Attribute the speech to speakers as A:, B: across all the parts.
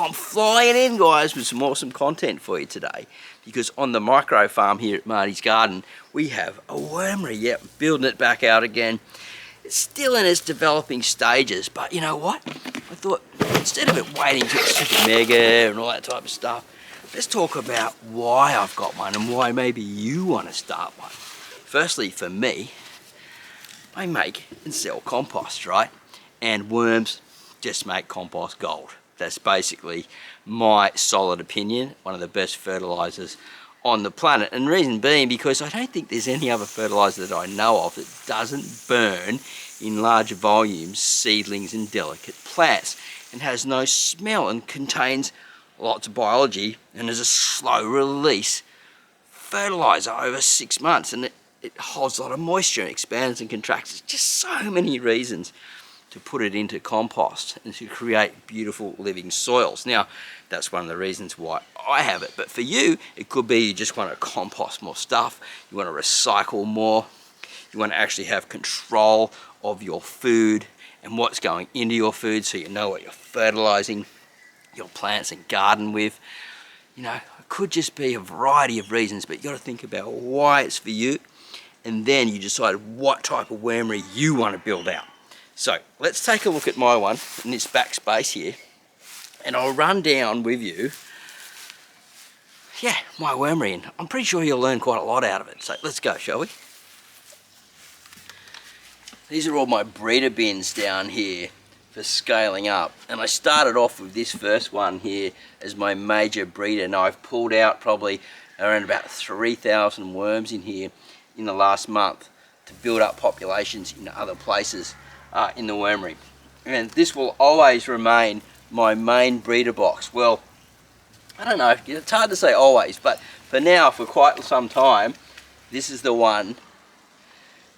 A: I'm flying in, guys, with some awesome content for you today, because on the micro farm here at Marty's Garden, we have a wormery. Yep, building it back out again. It's still in its developing stages, but you know what? I thought, instead of it waiting till it's super mega and all that type of stuff, let's talk about why I've got one and why maybe you want to start one. Firstly, for me, I make and sell compost, right? And worms just make compost gold. That's basically my solid opinion, one of the best fertilizers on the planet. And the reason being because I don't think there's any other fertilizer that I know of that doesn't burn in large volumes seedlings and delicate plants, and has no smell and contains lots of biology and is a slow release fertilizer over 6 months, and it holds a lot of moisture and expands and contracts. There's just so many reasons to put it into compost and to create beautiful living soils. Now, that's one of the reasons why I have it. But for you, it could be you just want to compost more stuff, you want to recycle more, you want to actually have control of your food and what's going into your food, so you know what you're fertilizing your plants and garden with. You know, it could just be a variety of reasons, but you got to think about why it's for you, and then you decide what type of wormery you want to build out. So let's take a look at my one in this back space here, and I'll run down with you, yeah, my wormery, and I'm pretty sure you'll learn quite a lot out of it. So let's go, shall we? These are all my breeder bins down here for scaling up, and I started off with this first one here as my major breeder. Now I've pulled out probably around about 3,000 worms in here in the last month to build up populations in other places in the wormery, and this will always remain my main breeder box. Well, I don't know, it's hard to say always, but for now, for quite some time, this is the one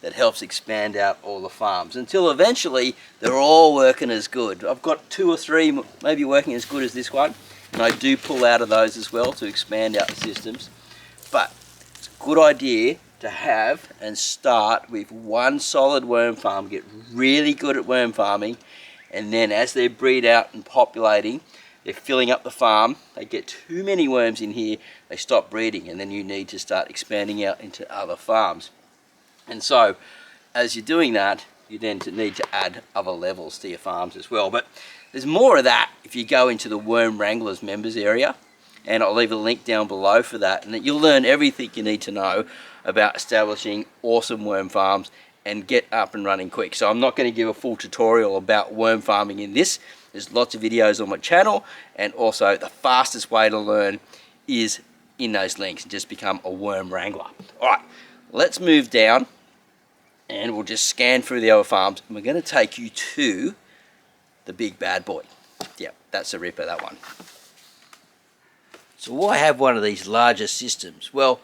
A: that helps expand out all the farms until eventually they're all working as good. I've got 2 or 3 maybe working as good as this one, and I do pull out of those as well to expand out the systems. But it's a good idea to have and start with one solid worm farm, get really good at worm farming, and then as they breed out and populating, they're filling up the farm, they get too many worms in here, they stop breeding, and then you need to start expanding out into other farms. And so as you're doing that, you then need to add other levels to your farms as well. But there's more of that if you go into the Worm Wranglers members area, and I'll leave a link down below for that, and that you'll learn everything you need to know about establishing awesome worm farms and get up and running quick. So I'm not going to give a full tutorial about worm farming in this. There's lots of videos on my channel, and also the fastest way to learn is in those links, and just become a worm wrangler. Alright, let's move down and we'll just scan through the other farms, and we're going to take you to the big bad boy. Yep, that's a ripper, that one. So why have one of these larger systems? Well,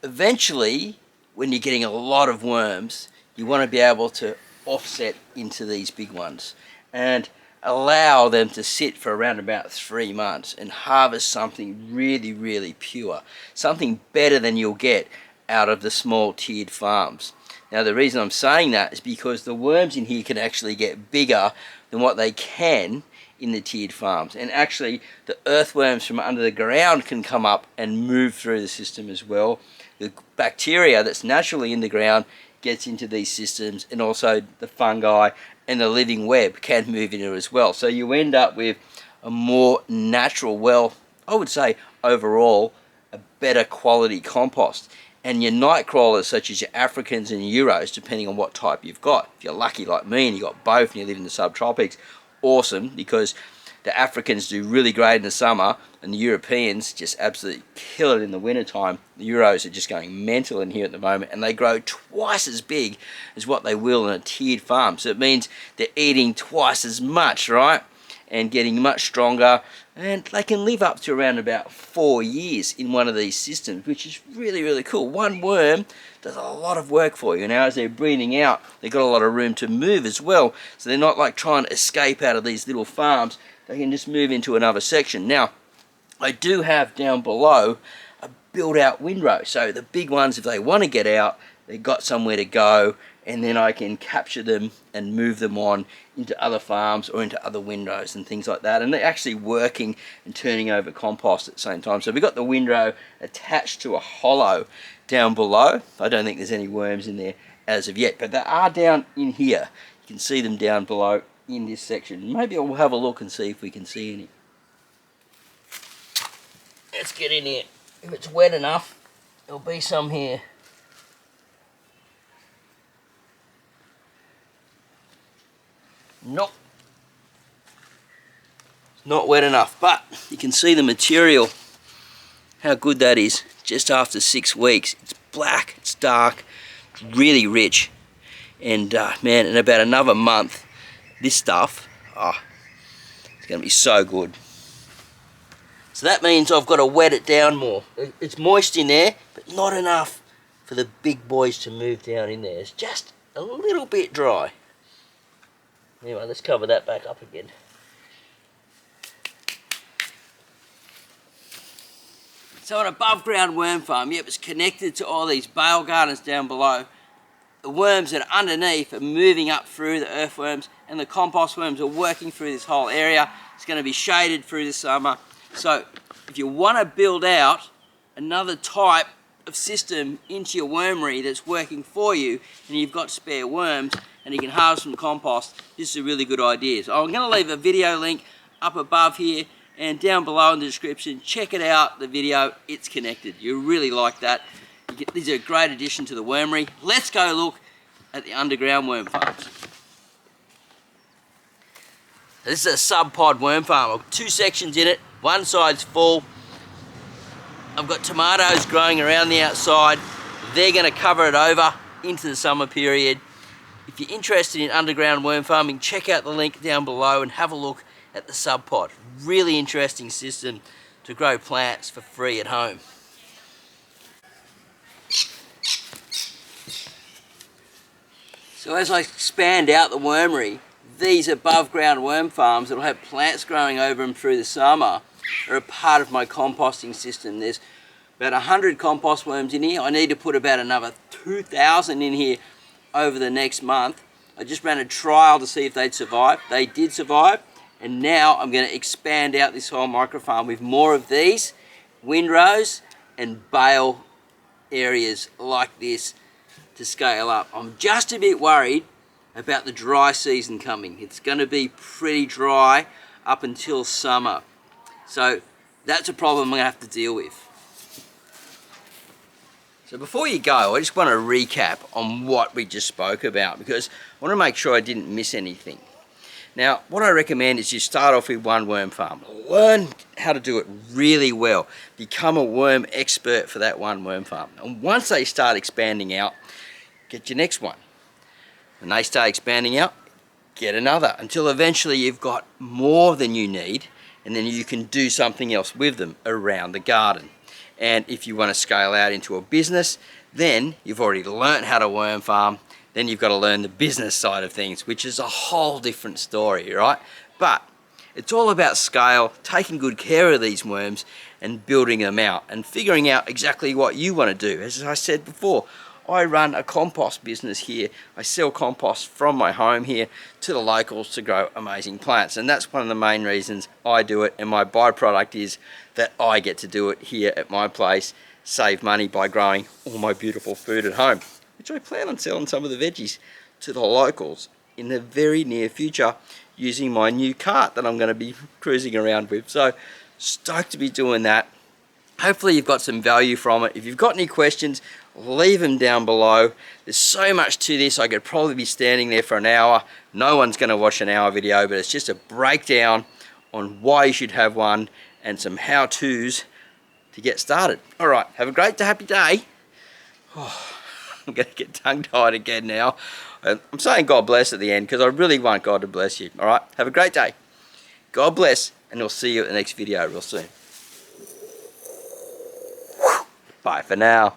A: eventually, when you're getting a lot of worms, you want to be able to offset into these big ones and allow them to sit for around about 3 months and harvest something really, really pure, something better than you'll get out of the small tiered farms. Now, the reason I'm saying that is because the worms in here can actually get bigger than what they can in the tiered farms, and actually the earthworms from under the ground can come up and move through the system as well. The bacteria that's naturally in the ground gets into these systems, and also the fungi and the living web can move into it as well. So you end up with a more natural, well, I would say overall a better quality compost. And your night crawlers, such as your Africans and Euros, depending on what type you've got. If you're lucky like me and you've got both and you live in the subtropics, awesome, because the Africans do really great in the summer and the Europeans just absolutely kill it in the wintertime. The Euros are just going mental in here at the moment, and they grow twice as big as what they will in a tiered farm. So it means they're eating twice as much, right? And getting much stronger, and they can live up to around about 4 years in one of these systems, which is really, really cool. One worm does a lot of work for you. Now, as they're breeding out, they've got a lot of room to move as well, so they're not like trying to escape out of these little farms. They can just move into another section. Now, I do have down below a build out windrow, so the big ones, if they want to get out, they've got somewhere to go, and then I can capture them and move them on into other farms or into other windrows and things like that. And they're actually working and turning over compost at the same time. So we've got the windrow attached to a hollow down below. I don't think there's any worms in there as of yet, but they are down in here. You can see them down below in this section. Maybe I'll have a look and see if we can see any. Let's get in here. If it's wet enough, there'll be some here. Nope. It's not wet enough, but you can see the material, how good that is. Just after 6 weeks, it's black, it's dark, it's really rich. And man, in about another month, this stuff, it's going to be so good. So that means I've got to wet it down more. It's moist in there, but not enough for the big boys to move down in there. It's just a little bit dry. Anyway, let's cover that back up again. So an above ground worm farm, yep, it's connected to all these bale gardens down below. The worms that are underneath are moving up through, the earthworms, and the compost worms are working through this whole area. It's going to be shaded through the summer. So if you want to build out another type of system into your wormery that's working for you, and you've got spare worms and you can harvest from compost, this is a really good idea. So I'm going to leave a video link up above here and down below in the description. Check it out, the video, it's connected. You'll really like that. These are a great addition to the wormery. Let's go look at the underground worm farms. This is a sub-pod worm farm. I've got 2 sections in it. One side's full. I've got tomatoes growing around the outside. They're going to cover it over into the summer period. If you're interested in underground worm farming, check out the link down below and have a look at the sub-pod. Really interesting system to grow plants for free at home. So as I expand out the wormery, these above ground worm farms that will have plants growing over them through the summer are a part of my composting system. There's about 100 compost worms in here. I need to put about another 2,000 in here over the next month. I just ran a trial to see if they'd survive. They did survive, and now I'm going to expand out this whole micro farm with more of these windrows and bale areas like this to scale up. I'm just a bit worried about the dry season coming. It's going to be pretty dry up until summer. So that's a problem I'm going to have to deal with. So before you go, I just want to recap on what we just spoke about, because I want to make sure I didn't miss anything. Now, what I recommend is you start off with one worm farm. Learn how to do it really well. Become a worm expert for that one worm farm. And once they start expanding out, get your next one. When they start expanding out, get another, until eventually you've got more than you need, and then you can do something else with them around the garden. And if you want to scale out into a business, then you've already learnt how to worm farm. Then you've got to learn the business side of things, which is a whole different story, right? But it's all about scale, taking good care of these worms and building them out and figuring out exactly what you want to do. As I said before, I run a compost business here. I sell compost from my home here to the locals to grow amazing plants. And that's one of the main reasons I do it. And my byproduct is that I get to do it here at my place, save money by growing all my beautiful food at home, which I plan on selling some of the veggies to the locals in the very near future using my new cart that I'm going to be cruising around with. So stoked to be doing that. Hopefully you've got some value from it. If you've got any questions, leave them down below. There's so much to this, I could probably be standing there for an hour. No one's going to watch an hour video, but it's just a breakdown on why you should have one and some how-tos to get started. All right, have a great, happy day. Oh, I'm going to get tongue-tied again now. I'm saying God bless at the end because I really want God to bless you. All right, have a great day. God bless, and we'll see you at the next video real soon. Bye for now.